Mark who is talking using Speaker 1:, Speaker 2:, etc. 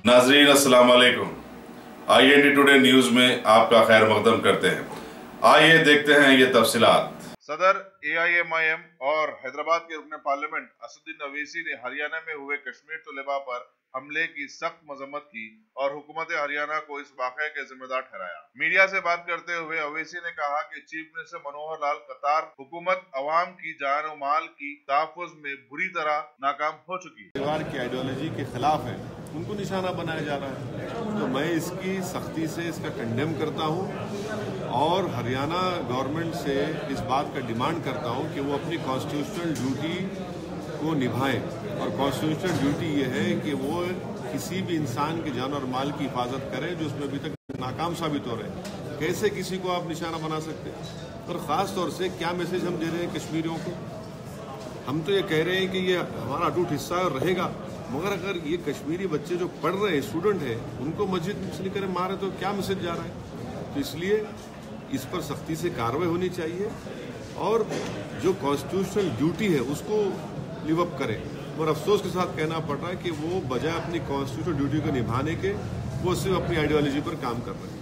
Speaker 1: नाजरीन अस्सलाम वालेकुम। IND टुडे न्यूज में आपका खैर मकदम करते हैं। आइए देखते हैं ये तफसीलात।
Speaker 2: सदर AIMIM और हैदराबाद के रुकन पार्लियामेंट असदुद्दीन अवैसी ने हरियाणा में हुए कश्मीर तलबा पर हमले की सख्त मजम्मत की और हुकूमत हरियाणा को इस वाक़े के जिम्मेदार ठहराया। मीडिया से बात करते हुए अवैसी ने कहा कि चीफ मिनिस्टर मनोहर लाल कतार हुकूमत अवाम की जान और माल की तहफ़्फ़ुज़ में बुरी तरह नाकाम हो चुकी है।
Speaker 3: परिवार की आइडियोलॉजी के खिलाफ है, उनको निशाना बनाया जा रहा है, तो मैं इसकी सख्ती से इसका कंडेम करता हूँ और हरियाणा गवर्नमेंट से इस बात का डिमांड करता हूँ कि वो अपनी कॉन्स्टिट्यूशनल ड्यूटी को निभाएं। और कॉन्स्टिट्यूशनल ड्यूटी ये है कि वो किसी भी इंसान के जान और माल की हिफाजत करें जो उसमें अभी तक नाकाम साबित हो रहे हैं। कैसे किसी को आप निशाना बना सकते हैं? और ख़ास तौर से क्या मैसेज हम दे रहे हैं कश्मीरियों को? हम तो ये कह रहे हैं कि ये हमारा अटूट हिस्सा है और रहेगा, मगर अगर ये कश्मीरी बच्चे जो पढ़ रहे हैं, स्टूडेंट हैं, उनको मस्जिद से लेकर मारे तो क्या मैसेज जा रहा है? तो इसलिए इस पर सख्ती से कार्रवाई होनी चाहिए और जो कॉन्स्टिट्यूशनल ड्यूटी है उसको लिव अप करें। और अफसोस के साथ कहना पड़ रहा है कि वो बजाय अपनी कॉन्स्टिट्यूशनल ड्यूटी को निभाने के वो सिर्फ अपनी आइडियोलॉजी पर काम कर रहे हैं।